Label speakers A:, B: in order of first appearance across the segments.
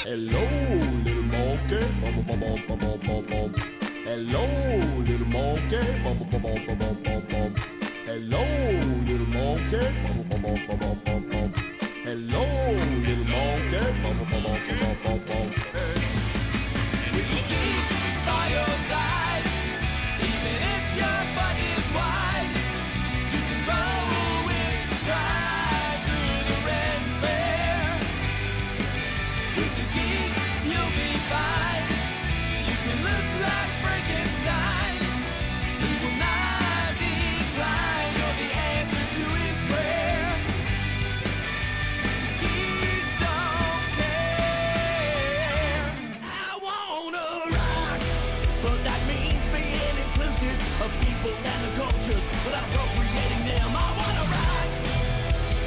A: Hello, little monkey. Bum, bum, bum, bum, bum, bum, bum. Hello, little monkey. Bum, bum, bum, bum, bum, bum, bum. Hello, little monkey. Bum, bum, bum, bum, bum, bum, bum. Hello, little monkey. Bum, bum, bum, bum, bum, bum, bum. We can keep by your side, even if your butt is wide. You can roll with the ride through the red fair. With the geek, you'll be fine. You can look like Frankenstein. He will not decline. You're the answer to his prayer. His geeks don't care. I wanna rock, but that means being inclusive of people and the cultures without appropriating them. I wanna rock,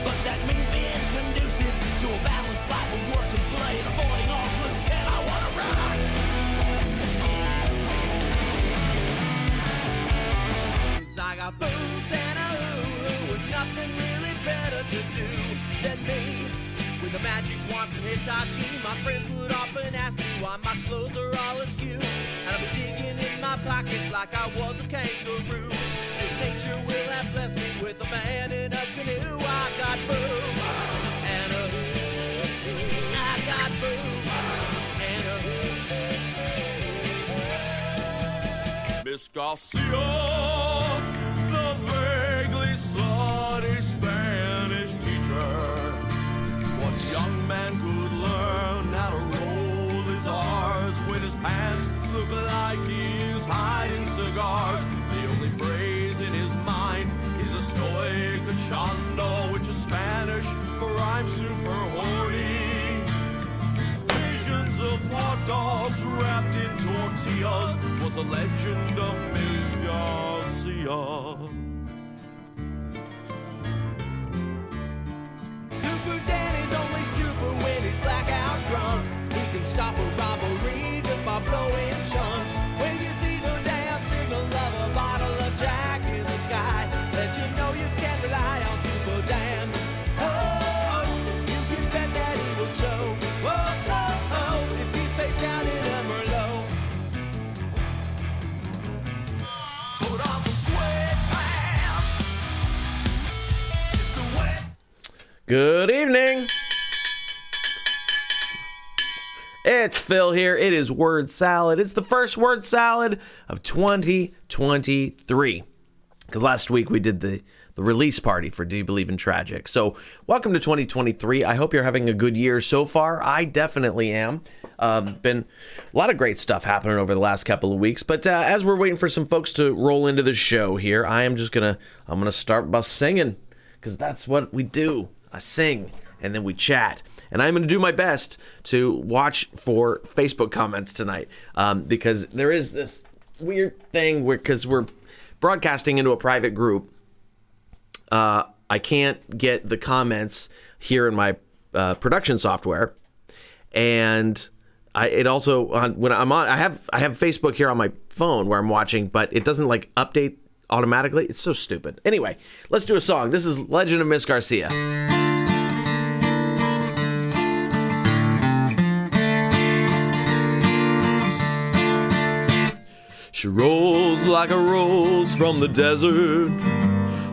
A: but that means being conducive to a balanced life of work and play and avoiding all blues. And I wanna rock. 'Cause I got boots and a hoo-hoo with nothing really better to do than me. With a magic wand from Hitachi, my friends would often ask me why my clothes are all askew. And I'd be digging in my pockets like I was a kangaroo. 'Cause nature will have blessed me with a man in a canoe. I got boots and a hoo-hoo. I got boots and a hoo-hoo. Miss Garcia, the vaguely slutty Spanish teacher. What young man could learn how to roll his R's when his pants look like he is hiding cigars? The only phrase in his mind is estoy cachando, which is Spanish for I'm super horny. Visions of hot dogs wrapped in tortillas was a legend of Miss Garcia. Super Danny's only super when he's blackout drunk. He can stop a robbery just by blowing chunks. When you see the damn signal of a bottle of Jack in the sky, let you know you can rely on Super Dan. Oh, you can bet that he will show. Oh, oh, oh, if he's face down in a Merlot. Put on some sweatpants. It's a wet.
B: Good evening. It's Phil here. It is Word Salad. It's the first Word Salad of 2023. Because last week we did the release party for Do You Believe in Tragic? So welcome to 2023. I hope you're having a good year so far. I definitely am. Been a lot of great stuff happening over the last couple of weeks. But as we're waiting for some folks to roll into the show here, I'm gonna start by singing, because that's what we do. I sing and then we chat. And I'm going to do my best to watch for Facebook comments tonight, because there is this weird thing where, because we're broadcasting into a private group, I can't get the comments here in my production software, and it also when I'm on, I have Facebook here on my phone where I'm watching, but it doesn't like update automatically. It's so stupid. Anyway, let's do a song. This is Legend of Miss Garcia. She rolls like a rose from the desert,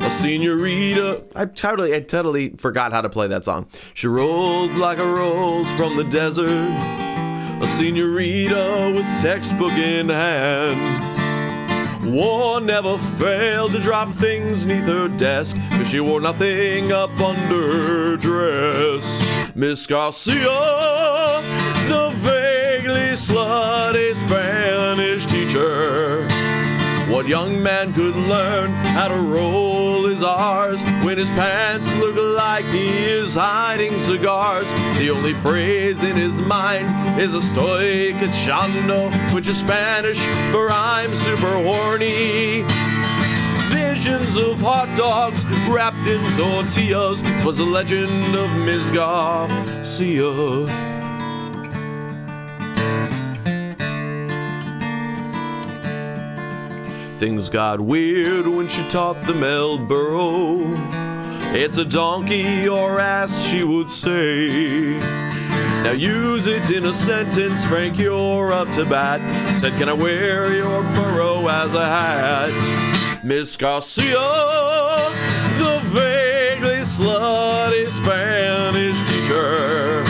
B: a senorita. I totally forgot how to play that song. She rolls like a rose from the desert, a senorita with textbook in hand. War never failed to drop things neath her desk, 'cause she wore nothing up under her dress. Miss Garcia, the vaguely slutty Spanish teacher. What young man could learn how to roll his R's when his pants look like he is hiding cigars? The only phrase in his mind is estoy cachando, which is Spanish for I'm super horny. Visions of hot dogs wrapped in tortillas was the legend of Miss Garcia. Things got weird when she taught them Elborough. It's a donkey or ass, she would say. Now use it in a sentence, Frank, you're up to bat. Said, can I wear your burrow as a hat? Miss Garcia, the vaguely slutty Spanish teacher.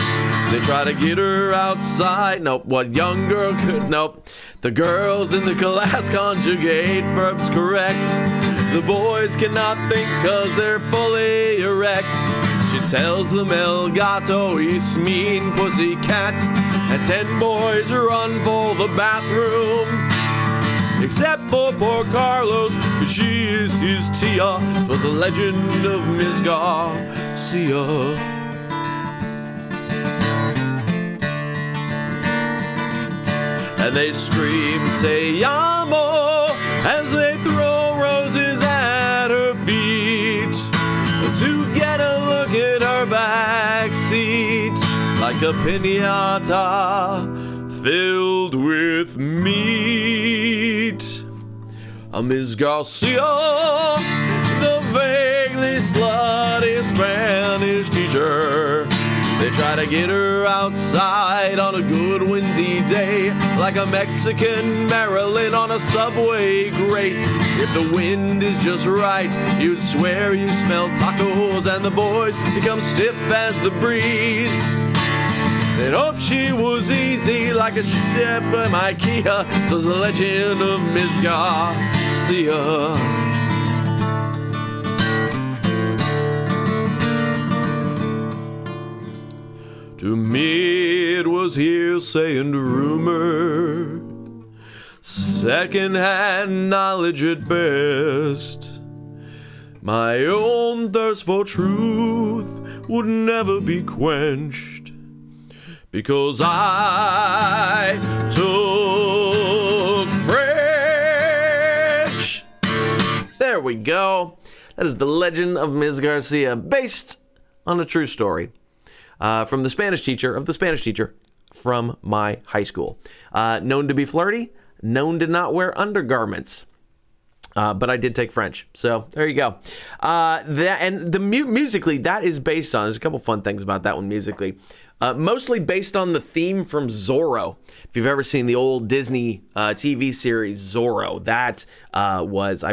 B: They try to get her outside. Nope, what young girl could? Nope. The girls in the class conjugate verbs correct. The boys cannot think cause they're fully erect. She tells them El Gato is mean pussycat. And 10 boys run for the bathroom. Except for poor Carlos, cause she is his tia. 'Twas a legend of Miss Garcia. And they scream, Te amo, as they throw roses at her feet. To get a look at her back seat, like a piñata filled with meat. Miss Garcia, the vaguely slutty Spanish teacher. They try to get her outside on a good windy day, like a Mexican Maryland on a subway grate. If the wind is just right, you'd swear you smell tacos, and the boys become stiff as the breeze. They'd hope she was easy like a chef from IKEA. 'Twas the legend of Miss Garcia. To me it was hearsay and rumor, second-hand knowledge at best. My own thirst for truth would never be quenched, because I took French. There we go. That is the legend of Ms. Garcia, based on a true story. From the Spanish teacher from my high school. Known to be flirty, known to not wear undergarments. But I did take French, so there you go. Musically, that is based on, there's a couple fun things about that one musically. Mostly based on the theme from Zorro. If you've ever seen the old Disney TV series Zorro, that was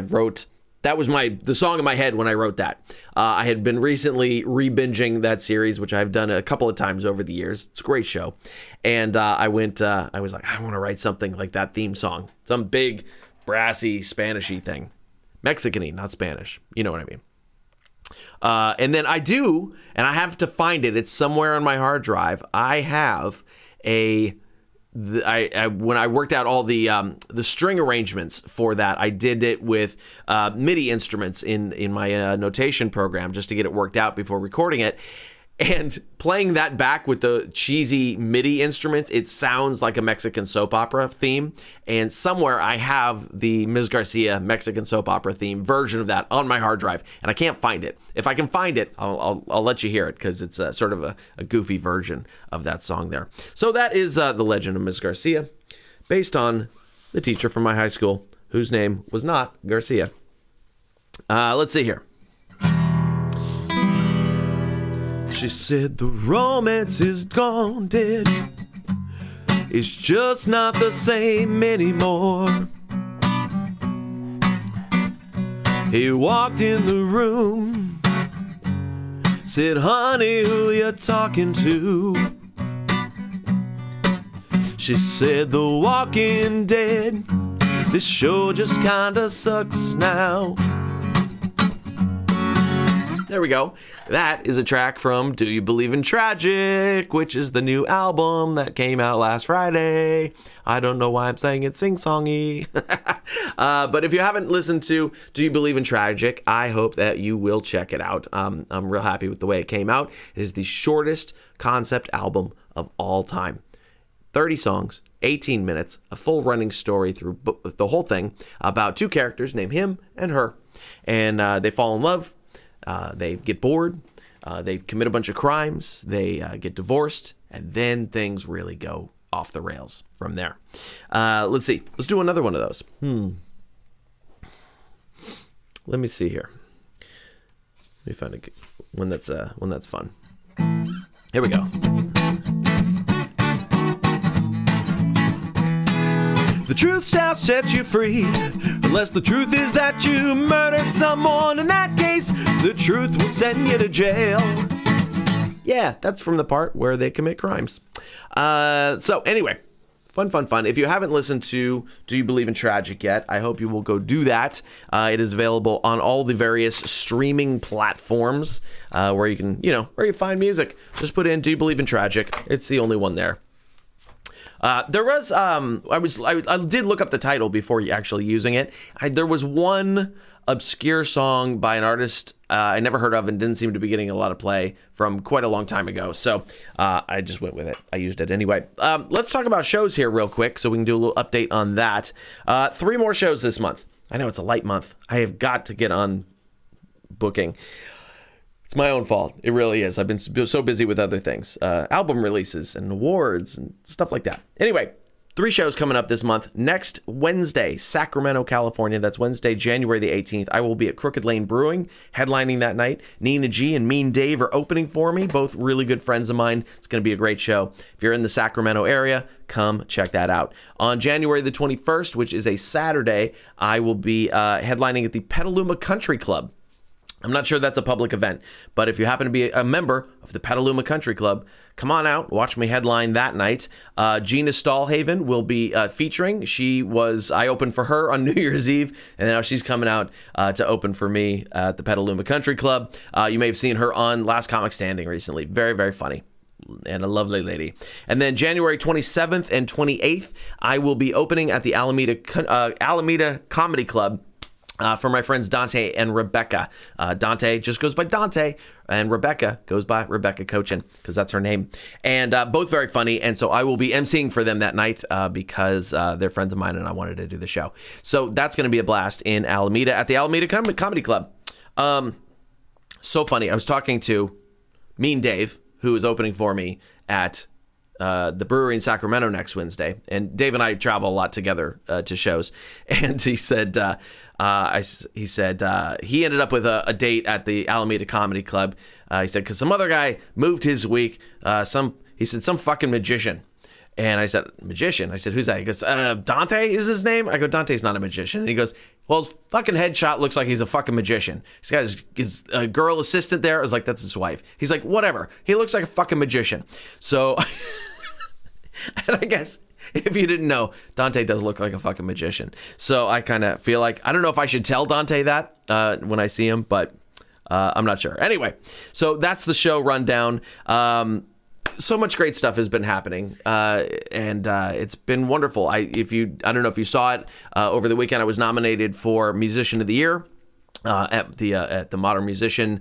B: the song in my head when I wrote that. I had been recently re-binging that series, which I've done a couple of times over the years. It's a great show. And I was like, I want to write something like that theme song. Some big, brassy, Spanishy thing. Mexican-y, not Spanish. You know what I mean. And then I do, and I have to find it. It's somewhere on my hard drive. I have when I worked out all the string arrangements for that, I did it with MIDI instruments in my notation program just to get it worked out before recording it. And playing that back with the cheesy MIDI instruments, it sounds like a Mexican soap opera theme. And somewhere I have the Ms. Garcia Mexican soap opera theme version of that on my hard drive, and I can't find it. If I can find it, I'll let you hear it, because it's sort of a goofy version of that song there. So that is the legend of Ms. Garcia, based on the teacher from my high school, whose name was not Garcia. Let's see here. She said the romance is gone dead. It's just not the same anymore. He walked in the room, said, honey, who you talking to? She said, The Walking Dead. This show just kinda sucks now. There we go. That is a track from Do You Believe in Tragic, which is the new album that came out last Friday. I don't know why I'm saying it sing-songy. But if you haven't listened to Do You Believe in Tragic, I hope that you will check it out. I'm real happy with the way it came out. It is the shortest concept album of all time. 30 songs, 18 minutes, a full running story through the whole thing about two characters named him and her. And they fall in love. They get bored, they commit a bunch of crimes, they get divorced, and then things really go off the rails from there. Let's see. Let's do another one of those. Let me see here. Let me find one that's fun. Here we go. The truth shall set you free. Unless the truth is that you murdered someone. In that case, the truth will send you to jail. Yeah, that's from the part where they commit crimes. So anyway, fun. If you haven't listened to Do You Believe in Tragic yet, I hope you will go do that. It is available on all the various streaming platforms where you can, where you find music. Just put in Do You Believe in Tragic. It's the only one there. There was, I did look up the title before actually using it. There was one obscure song by an artist I never heard of and didn't seem to be getting a lot of play from quite a long time ago. So I just went with it. I used it anyway. Let's talk about shows here real quick so we can do a little update on that. 3 more shows this month. I know it's a light month. I have got to get on booking. It's my own fault. It really is. I've been so busy with other things, album releases and awards and stuff like that. Anyway, 3 shows coming up this month. Next Wednesday, Sacramento, California. That's Wednesday, January the 18th. I will be at Crooked Lane Brewing, headlining that night. Nina G and Mean Dave are opening for me, both really good friends of mine. It's going to be a great show. If you're in the Sacramento area, come check that out. On January the 21st, which is a Saturday, I will be headlining at the Petaluma Country Club. I'm not sure that's a public event, but if you happen to be a member of the Petaluma Country Club, come on out, watch me headline that night. Gina Stahlhaven will be featuring. I opened for her on New Year's Eve, and now she's coming out to open for me at the Petaluma Country Club. You may have seen her on Last Comic Standing recently. Very, very funny. And a lovely lady. And then January 27th and 28th, I will be opening at the Alameda Comedy Club. For my friends Dante and Rebecca. Dante just goes by Dante, and Rebecca goes by Rebecca Cochin, because that's her name. And both very funny, and so I will be emceeing for them that night because they're friends of mine, and I wanted to do the show. So that's going to be a blast in Alameda at the Alameda Comedy Club. So funny. I was talking to Mean Dave, who is opening for me at the brewery in Sacramento next Wednesday. And Dave and I travel a lot together to shows. And he said... he ended up with a date at the Alameda Comedy Club. He said, because some other guy moved his week. Some fucking magician. And I said, magician? I said, who's that? He goes, Dante is his name? I go, Dante's not a magician. And he goes, well, his fucking headshot looks like he's a fucking magician. He's got his girl assistant there. I was like, that's his wife. He's like, whatever. He looks like a fucking magician. So, and I guess... if you didn't know, Dante does look like a fucking magician. So I kind of feel like, I don't know if I should tell Dante that when I see him, but I'm not sure. Anyway, so that's the show rundown. So much great stuff has been happening, and it's been wonderful. I don't know if you saw it over the weekend. I was nominated for Musician of the Year at the Modern Musician.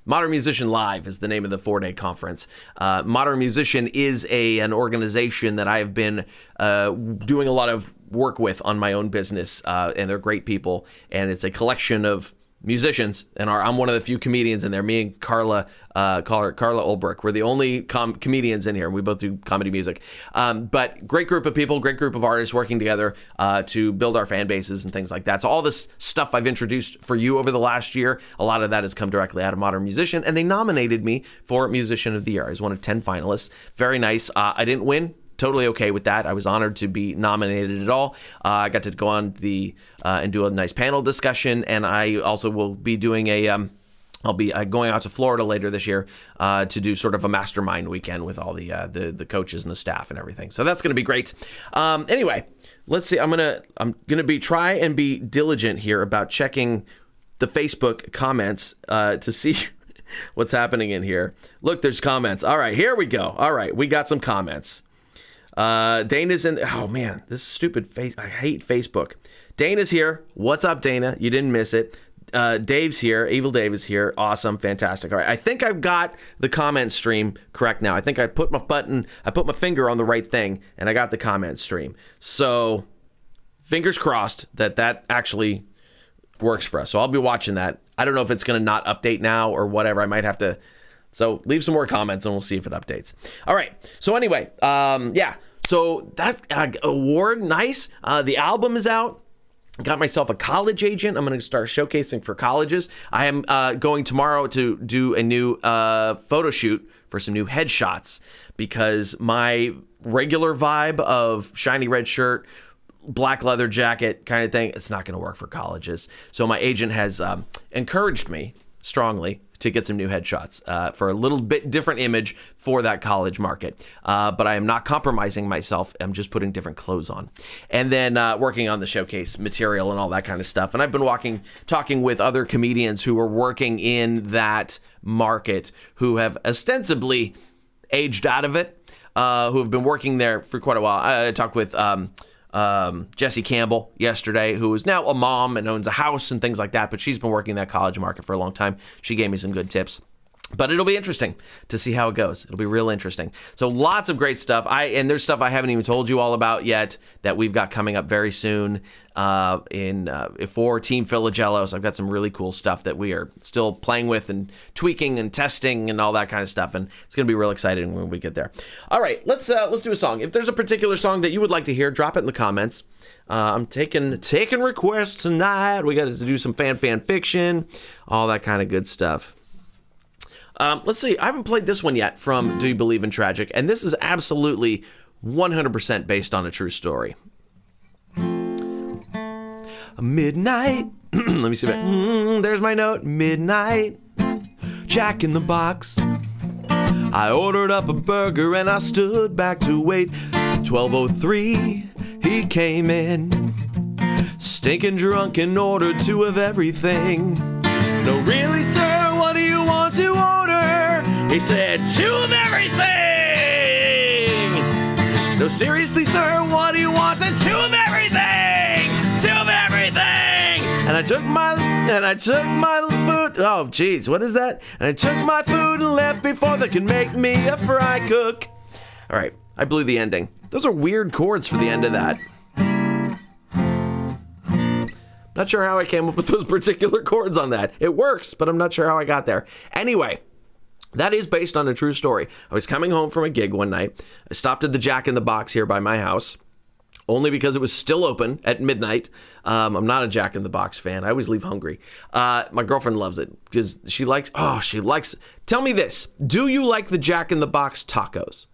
B: Modern Musician Live is the name of the 4-day conference. Modern Musician is an organization that I have been doing a lot of work with on my own business, and they're great people. And it's a collection of musicians, and I'm one of the few comedians in there. Me and Carla Ulbrich, we're the only comedians in here. We both do comedy music, but great group of people, great group of artists working together to build our fan bases and things like that. So all this stuff I've introduced for you over the last year, a lot of that has come directly out of Modern Musician, and they nominated me for Musician of the Year. I was one of 10 finalists. Very nice. I didn't win. Totally okay with that. I was honored to be nominated at all. I got to go on and do a nice panel discussion, and I also will be doing I'll be going out to Florida later this year to do sort of a mastermind weekend with all the coaches and the staff and everything. So that's going to be great. Anyway, let's see. I'm gonna try and be diligent here about checking the Facebook comments to see what's happening in here. Look, there's comments. All right, here we go. All right, we got some comments. Dana's in. Oh man, this stupid face. I hate Facebook. Dana's here. What's up, Dana? You didn't miss it. Dave's here. Evil Dave is here. Awesome, fantastic. All right, I think I've got the comment stream correct now. I think I put my finger on the right thing, and I got the comment stream. So, fingers crossed that actually works for us. So I'll be watching that. I don't know if it's gonna not update now or whatever. I might have to. So leave some more comments and we'll see if it updates. All right. So anyway, yeah. So that award, nice. The album is out. Got myself a college agent. I'm going to start showcasing for colleges. I am going tomorrow to do a new photo shoot for some new headshots because my regular vibe of shiny red shirt, black leather jacket kind of thing. It's not going to work for colleges. So my agent has encouraged me strongly to get some new headshots for a little bit different image for that college market. But I am not compromising myself. I'm just putting different clothes on. And then working on the showcase material and all that kind of stuff. And I've been talking with other comedians who are working in that market who have ostensibly aged out of it, who have been working there for quite a while. I talked with Jessie Campbell yesterday, who is now a mom and owns a house and things like that, but she's been working that college market for a long time. She gave me some good tips. But it'll be interesting to see how it goes. It'll be real interesting. So lots of great stuff. And there's stuff I haven't even told you all about yet that we've got coming up very soon for Team Philagelos. I've got some really cool stuff that we are still playing with and tweaking and testing and all that kind of stuff. And it's going to be real exciting when we get there. All right, let's do a song. If there's a particular song that you would like to hear, drop it in the comments. I'm taking requests tonight. We got to do some fan fiction, all that kind of good stuff. Let's see. I haven't played this one yet from Do You Believe in Tragic? And this is absolutely 100% based on a true story. Midnight. Let me see if there's my note. Midnight. Jack in the Box. I ordered up a burger and I stood back to wait. 12:03. He came in. Stinking drunk and ordered 2 of everything. No, really, sir, what do you want to order? He said, 2 of everything! No, seriously, sir, what do you want? 2 of everything! 2 of everything! And I took my food. Oh, geez, what is that? And I took my food and left before they could make me a fry cook. All right, I blew the ending. Those are weird chords for the end of that. Not sure how I came up with those particular chords on that. It works, but I'm not sure how I got there. Anyway, that is based on a true story. I was coming home from a gig one night. I stopped at the Jack in the Box here by my house, only because it was still open at midnight. I'm not a Jack in the Box fan. I always leave hungry. My girlfriend loves it because she likes, tell me this. Do you like the Jack in the Box tacos?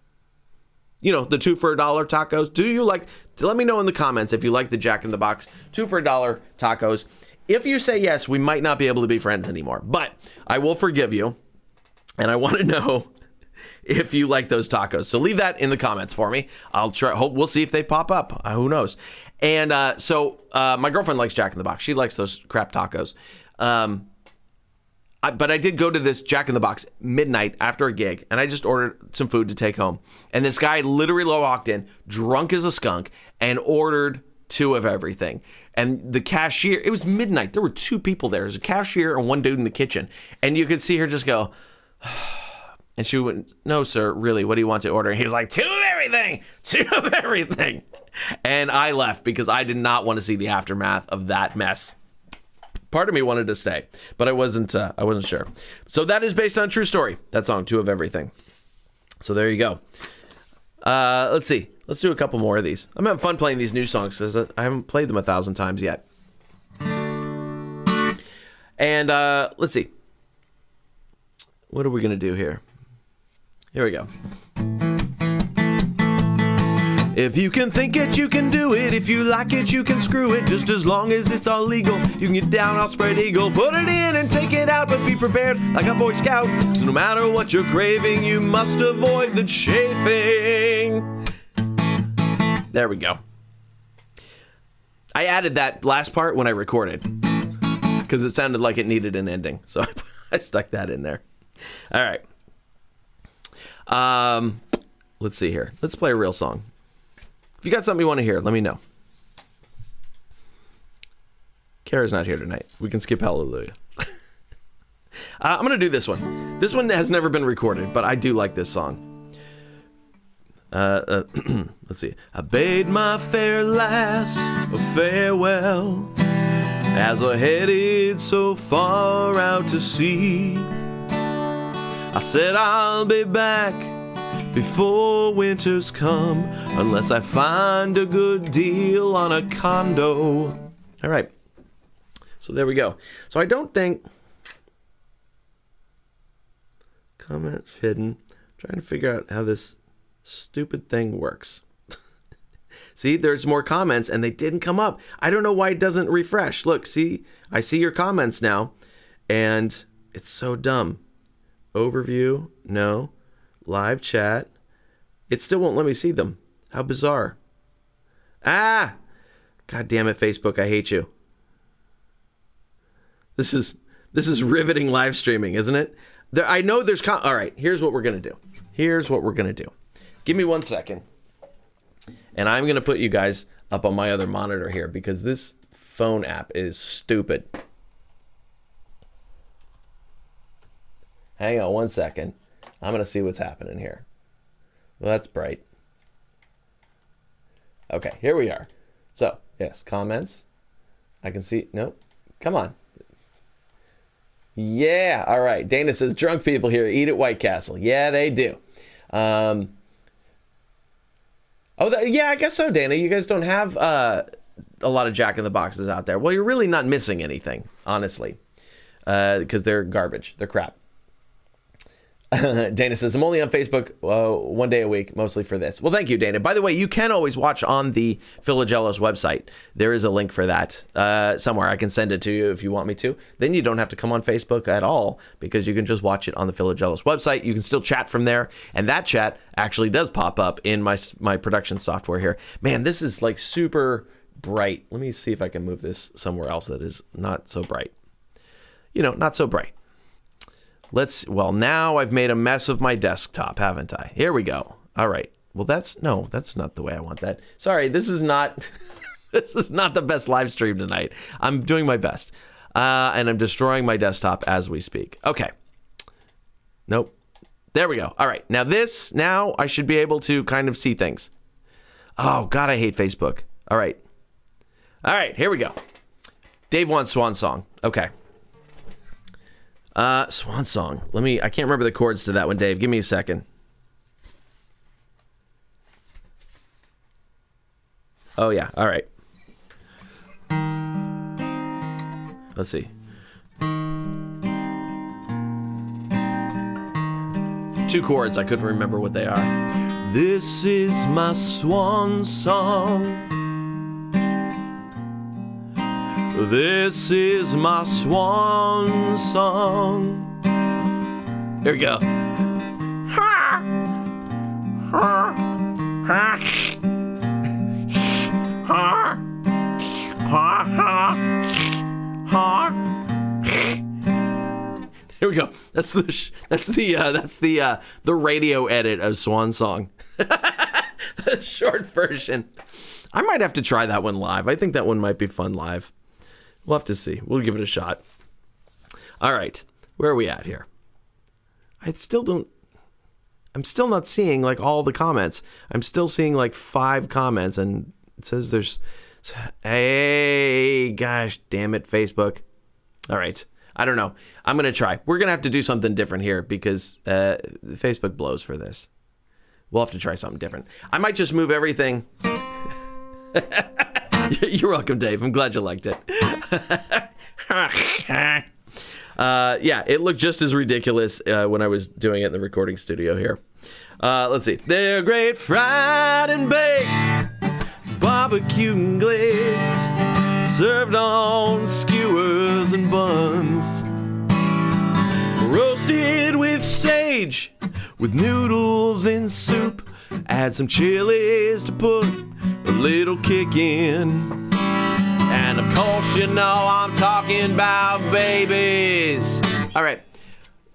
B: You know, the 2 for $1 tacos. Do you like, let me know in the comments if you like the Jack in the Box 2 for $1 tacos. If you say yes, we might not be able to be friends anymore, but I will forgive you. And I want to know if you like those tacos. So leave that in the comments for me. I'll try. We'll see if they pop up. Who knows? And so my girlfriend likes Jack in the Box. She likes those crap tacos. But I did go to this Jack in the Box midnight after a gig, and I just ordered some food to take home. And this guy literally walked in, drunk as a skunk, and ordered 2 of everything. And the cashier, it was midnight. There were 2 people there. There was a cashier and one dude in the kitchen. And you could see her just go, and she went, no, sir, really, what do you want to order? And he was like, 2 of everything, 2 of everything. And I left because I did not want to see the aftermath of that mess. Part of me wanted to stay, but I wasn't sure. So that is based on a true story. That song, 2 of everything. So there you go. Let's see. Let's do a couple more of these. I'm having fun playing these new songs because I haven't played them 1,000 times yet. And let's see. What are we going to do here? Here we go. If you can think it, you can do it. If you like it, you can screw it. Just as long as it's all legal. You can get down, I'll spread eagle. Put it in and take it out, but be prepared like a Boy Scout. No matter what you're craving, you must avoid the chafing. There we go. I added that last part when I recorded because it sounded like it needed an ending. So I stuck that in there. All right. Let's see here. Let's play a real song. If you got something you want to hear, let me know. Kara's not here tonight. We can skip Hallelujah. I'm going to do this one. This one has never been recorded, but I do like this song. Let's see. I bade my fair lass a farewell as I headed so far out to sea. I said I'll be back before winter's come, unless I find a good deal on a condo. All right. So there we go. So I don't think... Comments hidden. I'm trying to figure out how this stupid thing works. See, there's more comments and they didn't come up. I don't know why it doesn't refresh. Look, see, I see your comments now and it's so dumb. Overview, no. Live chat. It still won't let me see them. How bizarre. Ah! God damn it, Facebook, I hate you. This is riveting live streaming, isn't it? I know there's... All right, here's what we're going to do. Give me 1 second. And I'm going to put you guys up on my other monitor here because this phone app is stupid. Hang on 1 second. I'm going to see what's happening here. Well, that's bright. Okay, here we are. So, yes, comments. I can see... Nope. Come on. Yeah, all right. Dana says, drunk people here eat at White Castle. Yeah, they do. Yeah, I guess so, Dana. You guys don't have a lot of Jack in the Boxes out there. Well, you're really not missing anything, honestly, because they're garbage. They're crap. Dana says, I'm only on Facebook 1 day a week, mostly for this. Well, thank you, Dana. By the way, you can always watch on the Philagelos website. There is a link for that somewhere. I can send it to you if you want me to. Then you don't have to come on Facebook at all because you can just watch it on the Philagelos website. You can still chat from there. And that chat actually does pop up in my production software here. Man, this is like super bright. Let me see if I can move this somewhere else that is not so bright. Not so bright. Well, now I've made a mess of my desktop, haven't I? Here we go. All right. Well, that's not the way I want that. Sorry, this is not the best live stream tonight. I'm doing my best. And I'm destroying my desktop as we speak. Okay. Nope. There we go. All right. Now I should be able to kind of see things. Oh, God, I hate Facebook. All right. Here we go. Dave wants Swan Song. Okay. Swan Song. I can't remember the chords to that one, Dave. Give me a second. Oh, yeah. All right. Let's see. 2 chords. I couldn't remember what they are. This is my swan song. This is my swan song. There we go. Ha! Ha! Ha! Ha! Ha! Ha! There we go. That's the radio edit of Swan Song. The short version. I might have to try that one live. I think that one might be fun live. We'll have to see. We'll give it a shot. All right. Where are we at here? I'm still not seeing like all the comments. I'm still seeing like 5 comments and it says there's... Hey, gosh, damn it, Facebook. All right. I don't know. I'm going to try. We're going to have to do something different here because Facebook blows for this. We'll have to try something different. I might just move everything... You're welcome, Dave. I'm glad you liked it. Yeah, it looked just as ridiculous when I was doing it in the recording studio here. Let's see. They're great fried and baked, barbecue and glazed, served on skewers and buns, roasted with sage, with noodles and soup. Add some chilies to put a little kick in. And of course, you know I'm talking about babies. All right.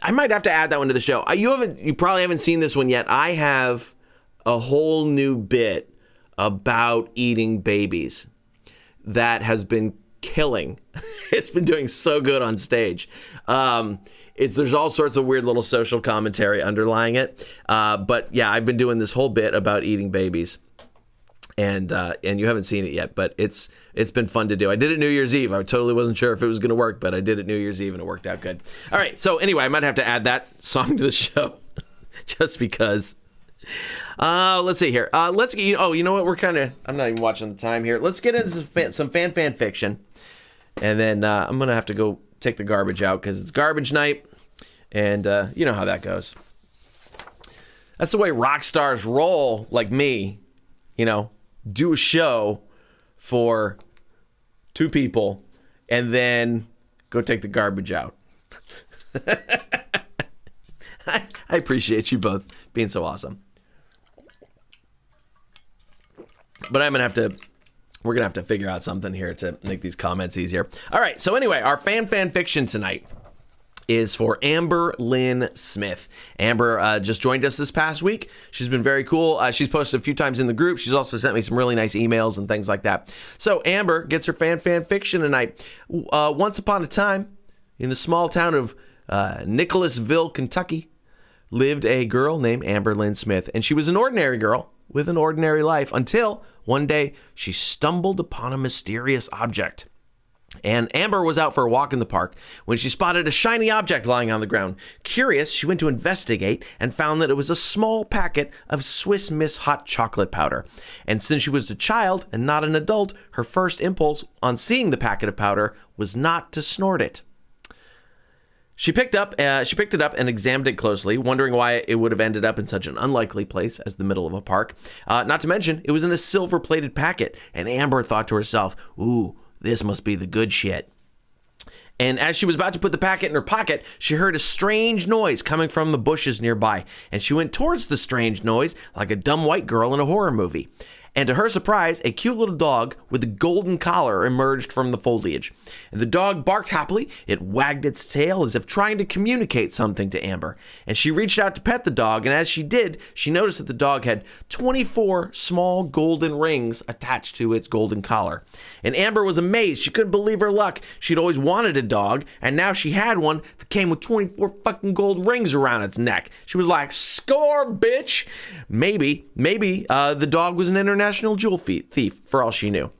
B: I might have to add that one to the show. You probably haven't seen this one yet. I have a whole new bit about eating babies that has been killing. It's been doing so good on stage. There's all sorts of weird little social commentary underlying it. But yeah, I've been doing this whole bit about eating babies. And you haven't seen it yet, but it's been fun to do. I did it New Year's Eve. I totally wasn't sure if it was going to work, but I did it New Year's Eve and it worked out good. All right. So anyway, I might have to add that song to the show just because. Let's see here. You know what? I'm not even watching the time here. Let's get into some fan fiction. And then I'm going to have to go take the garbage out because it's garbage night. And you know how that goes. That's the way rock stars roll, like me, do a show for 2 people and then go take the garbage out. I appreciate you both being so awesome. But we're going to have to figure out something here to make these comments easier. All right. So anyway, our fan fiction tonight is for Amber Lynn Smith. Amber just joined us this past week. She's been very cool. She's posted a few times in the group. She's also sent me some really nice emails and things like that. So Amber gets her fan fiction tonight. Once upon a time, in the small town of Nicholasville, Kentucky, lived a girl named Amber Lynn Smith. And she was an ordinary girl with an ordinary life until one day she stumbled upon a mysterious object. And Amber was out for a walk in the park when she spotted a shiny object lying on the ground. Curious, she went to investigate and found that it was a small packet of Swiss Miss hot chocolate powder. And since she was a child and not an adult, her first impulse on seeing the packet of powder was not to snort it. She picked it up and examined it closely, wondering why it would have ended up in such an unlikely place as the middle of a park. Not to mention, it was in a silver-plated packet, and Amber thought to herself, "Ooh, this must be the good shit." And as she was about to put the packet in her pocket, she heard a strange noise coming from the bushes nearby, and she went towards the strange noise like a dumb white girl in a horror movie. And to her surprise, a cute little dog with a golden collar emerged from the foliage. And the dog barked happily. It wagged its tail as if trying to communicate something to Amber. And she reached out to pet the dog, and as she did, she noticed that the dog had 24 small golden rings attached to its golden collar. And Amber was amazed. She couldn't believe her luck. She'd always wanted a dog, and now she had one that came with 24 fucking gold rings around its neck. She was like, "Score, bitch!" Maybe the dog was an international jewel thief, for all she knew.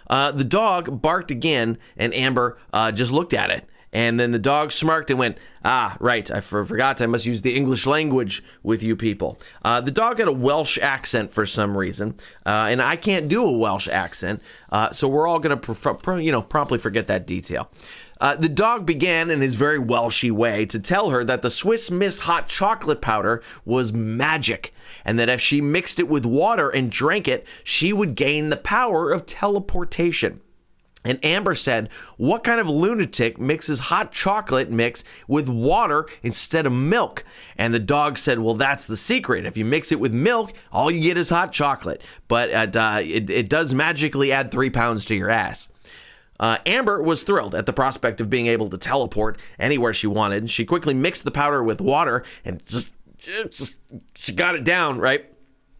B: The dog barked again, and Amber just looked at it. And then the dog smirked and went, "Ah, right, I forgot I must use the English language with you people." The dog had a Welsh accent for some reason, and I can't do a Welsh accent, so we're all going to promptly forget that detail. The dog began in his very Welshy way to tell her that the Swiss Miss hot chocolate powder was magic, and that if she mixed it with water and drank it, she would gain the power of teleportation. And Amber said, "What kind of lunatic mixes hot chocolate mix with water instead of milk?" And the dog said, "Well, that's the secret. If you mix it with milk, all you get is hot chocolate. But it does magically add 3 pounds to your ass." Amber was thrilled at the prospect of being able to teleport anywhere she wanted. She quickly mixed the powder with water and she got it down, right?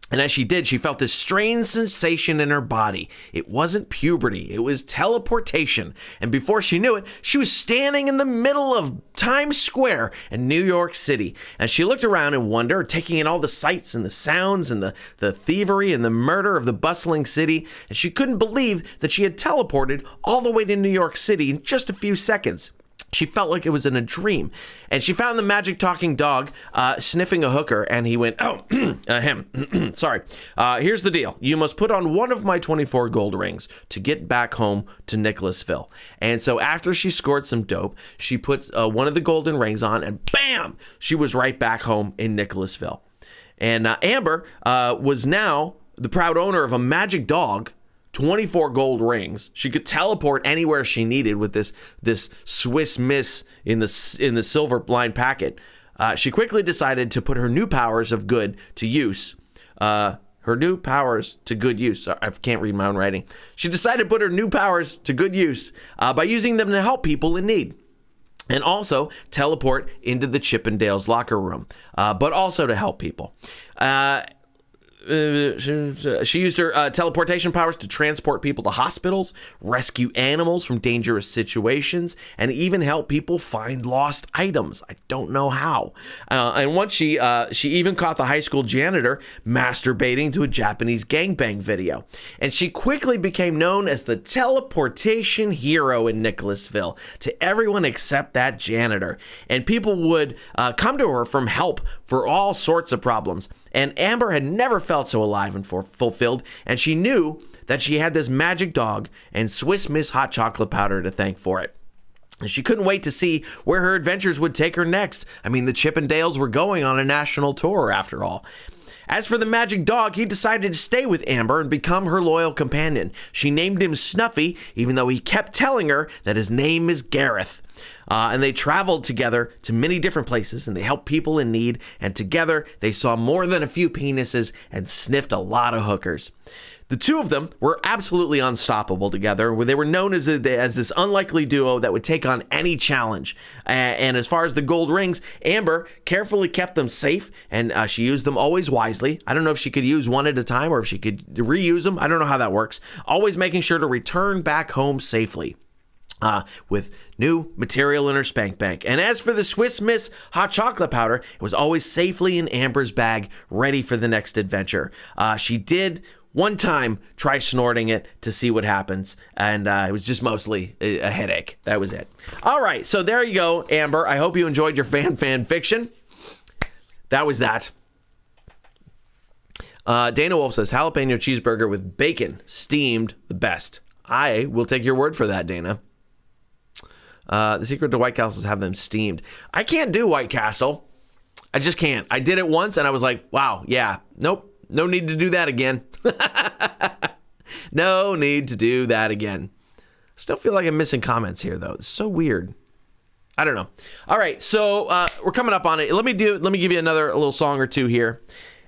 B: And as she did, she felt this strange sensation in her body. It wasn't puberty, it was teleportation. And before she knew it, she was standing in the middle of Times Square in New York City. And she looked around in wonder, taking in all the sights and the sounds and the thievery and the murder of the bustling city. And she couldn't believe that she had teleported all the way to New York City in just a few seconds. She felt like it was in a dream. And she found the magic talking dog sniffing a hooker, and he went, "Oh, him. Sorry. Here's the deal. You must put on one of my 24 gold rings to get back home to Nicholasville." And so after she scored some dope, she put one of the golden rings on, and bam, she was right back home in Nicholasville. And Amber was now the proud owner of a magic dog, 24 gold rings. She could teleport anywhere she needed with this Swiss Miss in the silver blind packet. She quickly decided to put her new powers of good to use. I can't read my own writing. She decided to put her new powers to good use by using them to help people in need. And also teleport into the Chippendales locker room, but also to help people. She used her teleportation powers to transport people to hospitals, rescue animals from dangerous situations, and even help people find lost items. I don't know how. And once she even caught the high school janitor masturbating to a Japanese gangbang video. And she quickly became known as the teleportation hero in Nicholasville to everyone except that janitor. And people would come to her from help for all sorts of problems. And Amber had never felt so alive and fulfilled, and she knew that she had this magic dog and Swiss Miss hot chocolate powder to thank for it. And she couldn't wait to see where her adventures would take her next. I mean, the Chippendales were going on a national tour after all. As for the magic dog, he decided to stay with Amber and become her loyal companion. She named him Snuffy, even though he kept telling her that his name is Gareth. And they traveled together to many different places, and they helped people in need, and together they saw more than a few penises and sniffed a lot of hookers. The two of them were absolutely unstoppable together, where they were known as this unlikely duo that would take on any challenge. And as far as the gold rings, Amber carefully kept them safe, and she used them always wisely. I don't know if she could use one at a time or if she could reuse them. I don't know how that works. Always making sure to return back home safely. With new material in her spank bank. And as for the Swiss Miss hot chocolate powder, it was always safely in Amber's bag, ready for the next adventure. She did one time try snorting it to see what happens, and it was just mostly a headache. That was it. All right, so there you go, Amber. I hope you enjoyed your fan fiction. That was that. Dana Wolf says, jalapeno cheeseburger with bacon, steamed, the best. I will take your word for that, Dana. The secret to White Castle is have them steamed. I can't do White Castle. I just can't. I did it once, and I was like, wow, yeah, nope. No need to do that again. No need to do that again. Still feel like I'm missing comments here, though. It's so weird. I don't know. All right, so we're coming up on it. Let me give you a little song or two here,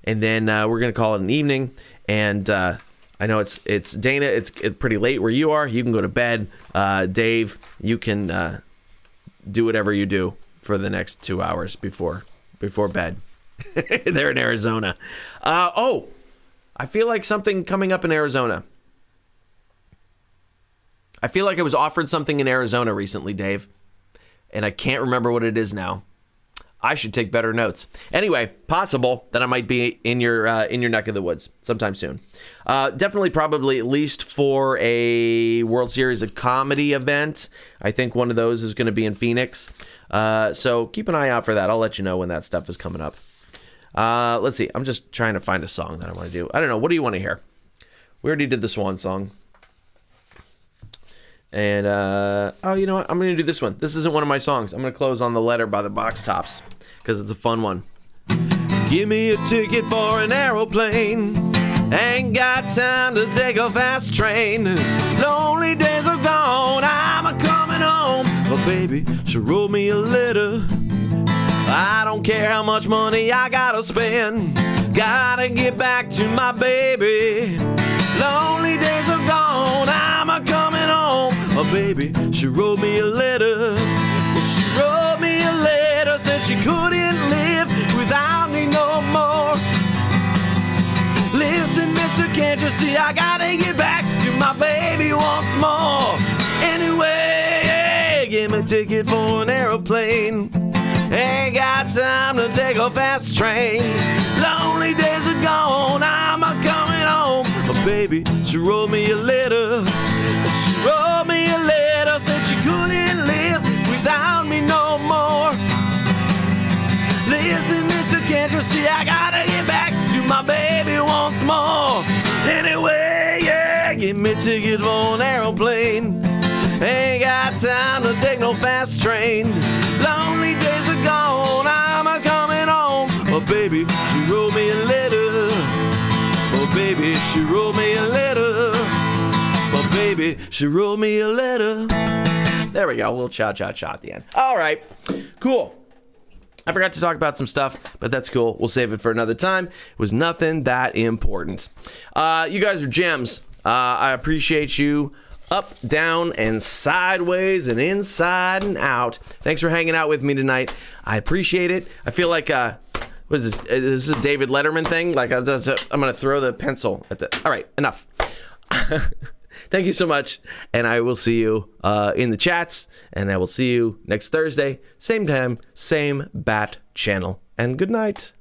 B: and then we're gonna call it an evening. And I know it's Dana. It's pretty late where you are. You can go to bed. Dave, you can do whatever you do for the next 2 hours before bed. They're in Arizona. I feel like something coming up in Arizona. I feel like I was offered something in Arizona recently, Dave, and I can't remember what it is now. I should take better notes. Anyway, possible that I might be in your neck of the woods sometime soon. Definitely, probably at least for a World Series of Comedy event. I think one of those is going to be in Phoenix. So keep an eye out for that. I'll let you know when that stuff is coming up. Let's see. I'm just trying to find a song that I want to do. I don't know. What do you want to hear? We already did the Swan song. And, oh, you know what? I'm going to do this one. This isn't one of my songs. I'm going to close on The Letter by the Box Tops because it's a fun one. Give me a ticket for an aeroplane. Ain't got time to take a fast train. Lonely days are gone. I'm a-coming home. But baby, she wrote me a letter. I don't care how much money I gotta spend. Gotta get back to my baby. Lonely days are gone. I'm a-coming home. Oh, baby, she wrote me a letter. Well, she wrote me a letter. Said she couldn't live without me no more. Listen, mister, can't you see I gotta get back to my baby once more? Anyway, give me a ticket for an aeroplane. Ain't got time to take a fast train. Lonely days are gone, I'm a-coming home. Oh, baby, she wrote me a letter. She wrote me a letter. Said she couldn't live without me no more. Listen, mister, can't you see I gotta get back to my baby once more? Anyway, yeah, give me a ticket for an aeroplane. Ain't got time to take no fast train. Lonely days are gone, I'm a-coming home. Oh, baby, she wrote me a letter. Oh, baby, she wrote me a letter. Oh, baby, she wrote me a letter. There we go, a little cha at the end. All right, cool. I forgot to talk about some stuff, but that's cool. We'll save it for another time. It was nothing that important. You guys are gems. I appreciate you. Up, down, and sideways, and inside and out. Thanks for hanging out with me tonight. I appreciate it. I feel like, what is this? This is a David Letterman thing? Like, I'm going to throw the pencil at the... All right, enough. Thank you so much, and I will see you in the chats, and I will see you next Thursday. Same time, same bat channel, and good night.